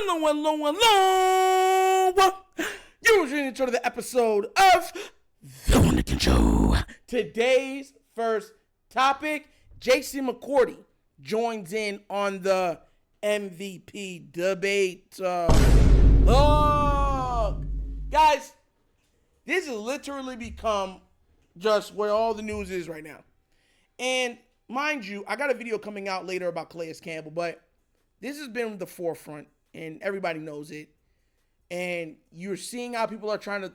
Hello. You're tuning into the episode of TheWunderkindShow. Today's first topic, Jason McCourty joins in on the MVP debate. Look, guys, this has literally become just where all the news is right now. And mind you, I got a video coming out later about Calais Campbell, but this has been the forefront and everybody knows it. And you're seeing how people are trying to,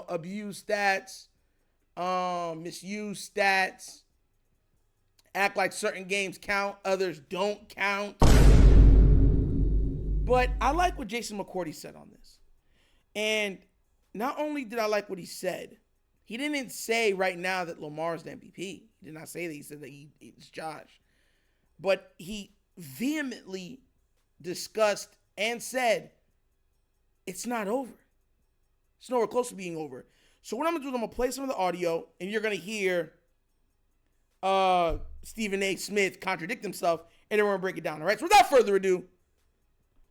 abuse stats, misuse stats, act like certain games count, others don't count. But I like what Jason McCourty said on this. And not only did I like what he said, he didn't say right now that Lamar's the MVP. He did not say that. He said that it's Josh. But he vehemently discussed and said it's not over. It's nowhere close to being over. So what I'm going to do is I'm going to play some of the audio, and you're going to hear Stephen A. Smith contradict himself, and then we're going to break it down. All right, so without further ado,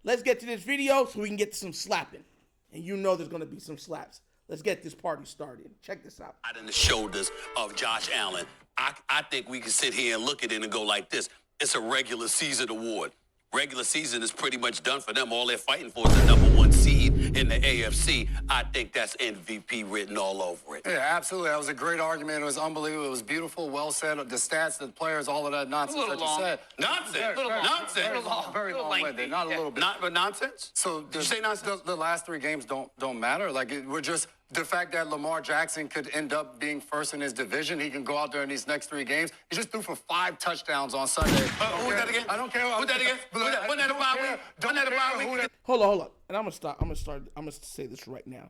let's get to this video so we can get to some slapping. And you know there's going to be some slaps. Let's get this party started. Check this out. Out in the shoulders of Josh Allen. I think we can sit here and look at it and go like this. It's a regular season award. Regular season is pretty much done for them. All they're fighting for is the #1 seed in the AFC. I think that's MVP written all over it. Yeah, absolutely. That was a great argument. It was unbelievable. It was beautiful, well said. The stats, the players, all of that nonsense that you said. Nonsense. Nonsense. Very long-winded. Not a little bit. Not, but nonsense? So Did you say nonsense? The last three games don't matter. We're just the fact that Lamar Jackson could end up being first in his division. He can go out there in these next three games. He just threw for 5 touchdowns on Sunday. Who was that again? I don't care. Who's that again? Wasn't that a bye week? Wasn't that a bye week? Hold on. And I'm gonna say this right now.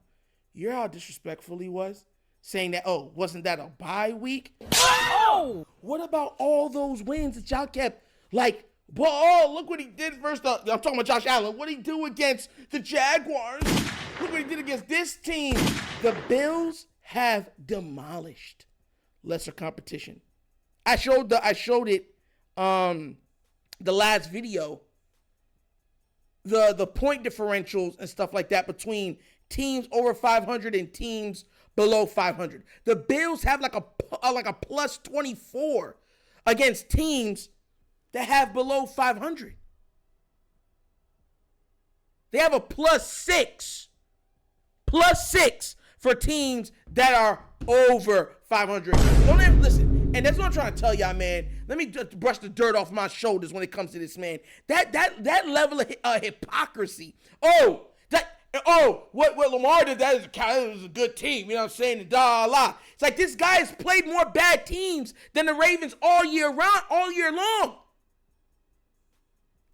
You hear how disrespectful he was? Saying that, wasn't that a bye week? Oh! What about all those wins that y'all kept look what he did first. I'm talking about Josh Allen. What did he do against the Jaguars? Look what he did against this team. The Bills have demolished lesser competition. I showed it the last video. The point differentials and stuff like that between teams over 500 and teams below 500. The Bills have like a plus 24 against teams that have below 500. They have a plus 6 for teams that are over 500. Don't ever listen. And that's what I'm trying to tell y'all, man. Let me just brush the dirt off my shoulders when it comes to this, man. That level of hypocrisy. What Lamar did, that was a good team. You know what I'm saying? It's like this guy has played more bad teams than the Ravens all year long.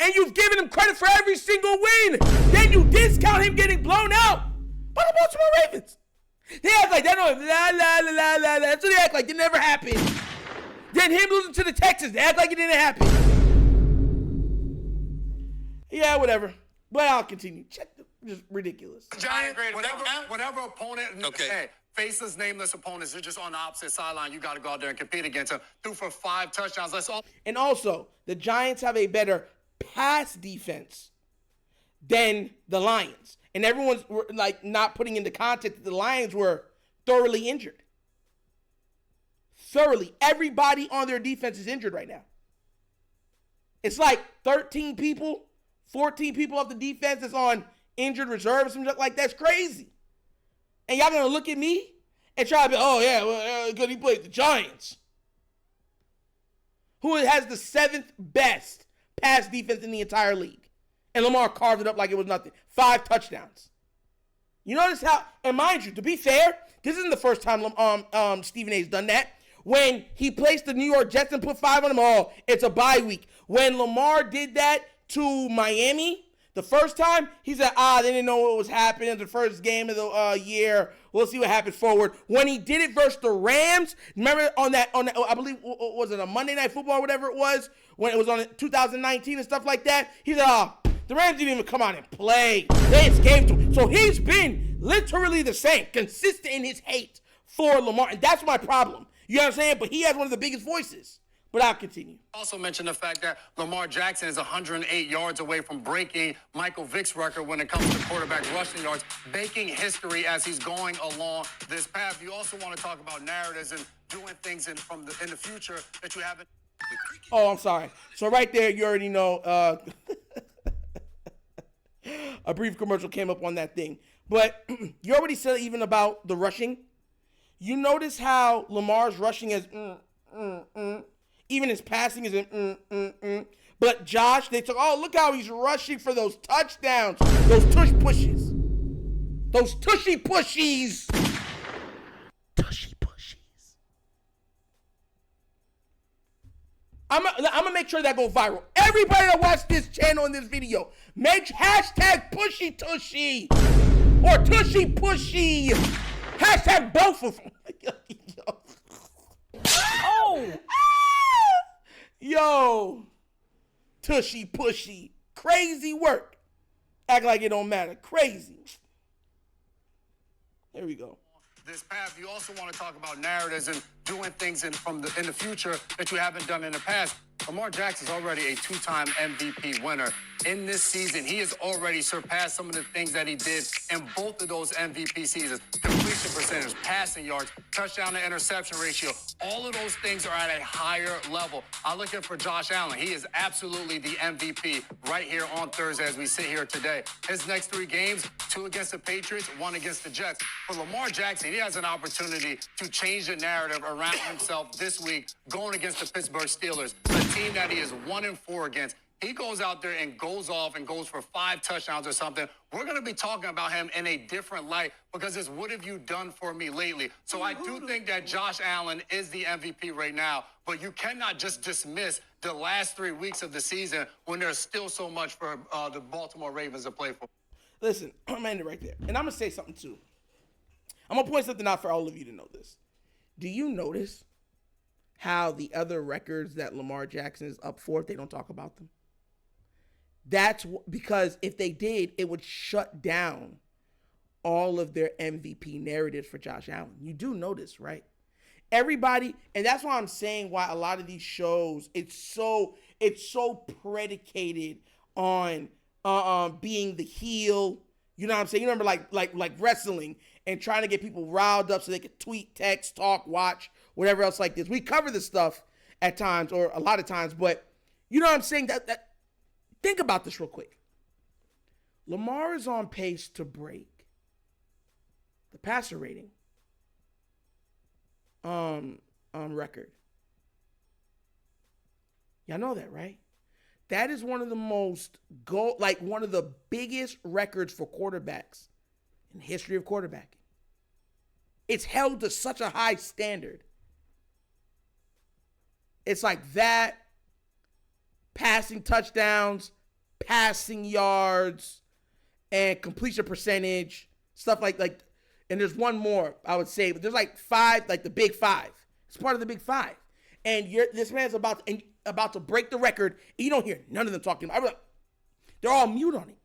And you've given him credit for every single win. Then you discount him getting blown out by the Baltimore Ravens. They act like they don't. That's what they act like. It never happened. Then him losing to the Texans, they act like it didn't happen. Yeah, whatever. But I'll continue. Just ridiculous. Giants, whatever opponent faces nameless opponents, they're just on the opposite sideline. You got to go out there and compete against them. Threw for 5 touchdowns. That's all. And also, the Giants have a better pass defense than the Lions. And everyone's not putting into context that the Lions were thoroughly injured. Thoroughly. Everybody on their defense is injured right now. It's like 13 people, 14 people off the defense that's on injured reserve or something like that. That's crazy. And y'all gonna look at me and try to be, because he played the Giants, who has the 7th best pass defense in the entire league. And Lamar carved it up like it was nothing. 5 touchdowns. You notice how, and mind you, to be fair, this isn't the first time Stephen A's done that. When he placed the New York Jets and put 5 on them, it's a bye week. When Lamar did that to Miami, the first time, he said, they didn't know what was happening. It was the first game of the year. We'll see what happens forward. When he did it versus the Rams, remember on that, I believe, was it a Monday Night Football or whatever it was, when it was on 2019 and stuff like that, he said, the Rams didn't even come out and play. They escaped him. So he's been literally the same, consistent in his hate for Lamar. And that's my problem. You know what I'm saying? But he has one of the biggest voices. But I'll continue. Also mention the fact that Lamar Jackson is 108 yards away from breaking Michael Vick's record when it comes to quarterback rushing yards, making history as he's going along this path. You also want to talk about narratives and doing things in the future that you haven't. Oh, I'm sorry. So right there, you already know a brief commercial came up on that thing. But you already said even about the rushing. You notice how Lamar's rushing is even his passing is But Josh, they took, oh, look how he's rushing for those touchdowns. Those tush pushes. Those tushy pushies. Tushy pushies. I'm gonna make sure that goes viral. Everybody that watched this channel and this video, make hashtag pushy tushy or tushy pushy. Hashtag both of them. Oh! Yo! Tushy pushy. Crazy work. Act like it don't matter. Crazy. There we go. This path, you also want to talk about narratives and doing things in the future that you haven't done in the past. Lamar Jackson is already a two-time MVP winner. In this season, he has already surpassed some of the things that he did in both of those MVP seasons. Completion percentage, passing yards, touchdown to interception ratio. All of those things are at a higher level. I look at for Josh Allen. He is absolutely the MVP right here on Thursday as we sit here today. His next 3 games, 2 against the Patriots, 1 against the Jets. For Lamar Jackson, he has an opportunity to change the narrative around himself this week going against the Pittsburgh Steelers, a team that he is 1-4 against. He goes out there and goes off and goes for 5 touchdowns or something. We're going to be talking about him in a different light because it's what have you done for me lately? So I do think that Josh Allen is the MVP right now, but you cannot just dismiss the last 3 weeks of the season when there's still so much for the Baltimore Ravens to play for. Listen, I'm going to end it right there. And I'm going to say something too. I'm going to point something out for all of you to know this. Do you notice how the other records that Lamar Jackson is up for, they don't talk about them? That's because if they did, it would shut down all of their MVP narratives for Josh Allen. You do notice, right? Everybody, and that's why I'm saying why a lot of these shows, it's so predicated on being the heel. You know what I'm saying? You remember like wrestling and trying to get people riled up so they could tweet, text, talk, watch, whatever else like this. We cover this stuff at times or a lot of times, but you know what I'm saying? That think about this real quick. Lamar is on pace to break the passer rating record. Y'all know that, right? That is one of the one of the biggest records for quarterbacks in the history of quarterbacking. It's held to such a high standard. It's like that, passing touchdowns, passing yards, and completion percentage, stuff like, and there's one more, I would say, but there's like 5, like the big 5. It's part of the big 5. And this man's about to break the record, and you don't hear none of them talking about it. They're all mute on it.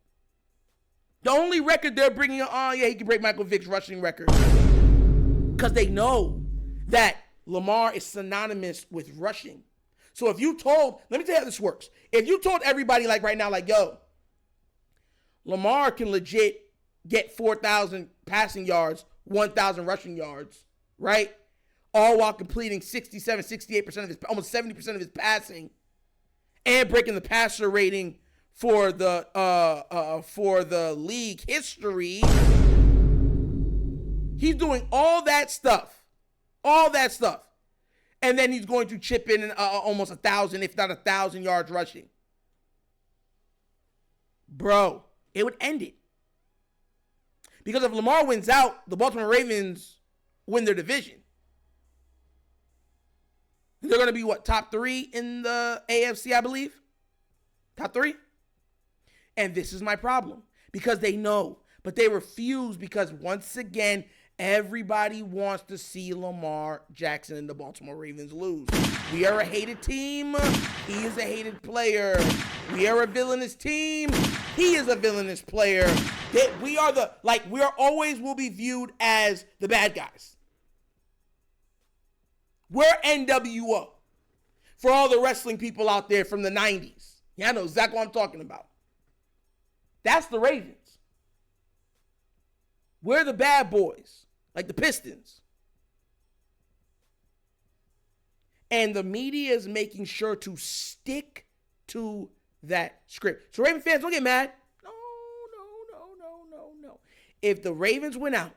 The only record they're bringing on, he can break Michael Vick's rushing record. Because they know that Lamar is synonymous with rushing. So if you told, let me tell you how this works. If you told everybody like right now, like, yo, Lamar can legit get 4,000 passing yards, 1,000 rushing yards, right? All while completing 67, 68% of his, almost 70% of his passing, and breaking the passer rating for the league history. He's doing all that stuff, and then he's going to chip in almost 1,000, if not 1,000 yards rushing. Bro, it would end it. Because if Lamar wins out, the Baltimore Ravens win their division. They're going to be, top 3 in the AFC, I believe? Top 3? And this is my problem. Because they know, but they refuse because, once again, everybody wants to see Lamar Jackson and the Baltimore Ravens lose. We are a hated team. He is a hated player. We are a villainous team. He is a villainous player. We always will be viewed as the bad guys. We're NWO. For all the wrestling people out there from the 90s. Yeah, I know exactly what I'm talking about. That's the Ravens. We're the bad boys, like the Pistons. And the media is making sure to stick to that script. So Raven fans, don't get mad. No. If the Ravens win out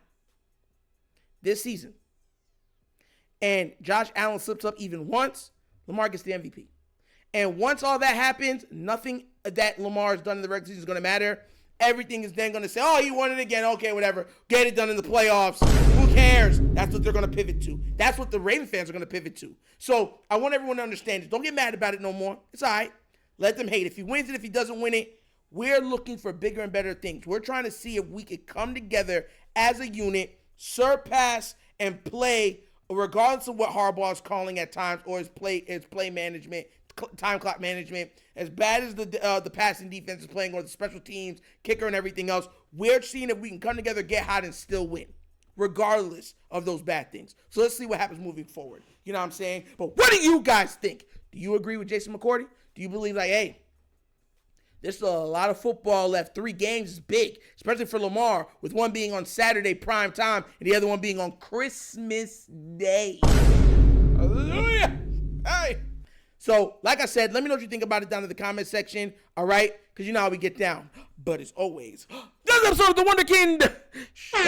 this season and Josh Allen slips up even once, Lamar gets the MVP. And once all that happens, nothing that Lamar's done in the regular season is going to matter. Everything is then going to say, oh, he won it again. Okay, whatever. Get it done in the playoffs. Who cares? That's what they're going to pivot to. That's what the Raven fans are going to pivot to. So I want everyone to understand this. Don't get mad about it no more. It's all right. Let them hate. If he wins it, if he doesn't win it, we're looking for bigger and better things. We're trying to see if we could come together as a unit, surpass and play, regardless of what Harbaugh is calling at times, or his play management, time clock management. As bad as the passing defense is playing, or the special teams, kicker, and everything else, we're seeing if we can come together, get hot, and still win, regardless of those bad things. So let's see what happens moving forward. You know what I'm saying? But what do you guys think? Do you agree with Jason McCourty? Do you believe, like, hey, there's still a lot of football left. 3 games is big, especially for Lamar, with one being on Saturday prime time and the other one being on Christmas Day. Hallelujah. Hey. So, like I said, let me know what you think about it down in the comment section, all right? Because you know how we get down. But as always, this is episode of The Wunderkind Show.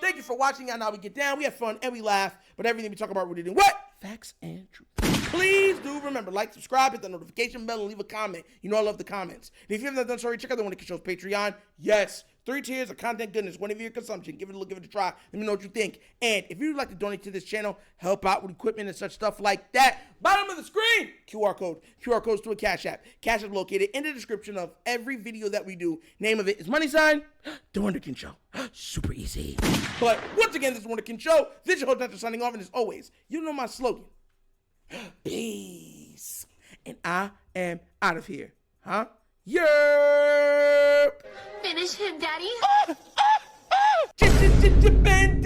Thank you for watching. I know how we get down. We have fun and we laugh. But everything we talk about, we're doing what? Facts and truth. Please do remember, like, subscribe, hit the notification bell, and leave a comment. You know I love the comments. And if you haven't done so already, check out The Wunderkind Show's Patreon. Yes, 3 tiers of content goodness, whenever your consumption. Give it a look, give it a try. Let me know what you think. And if you'd like to donate to this channel, help out with equipment and such stuff like that, bottom of the screen, QR code. QR codes to a Cash App. Cash App located in the description of every video that we do. Name of it is $, The Wunderkind Show. Super easy. But once again, this is The Wunderkind Show. This is your host, Dr. signing off, and as always, you know my slogan. Peace. And I am out of here. Huh? Yerp. Finish him, Daddy. Band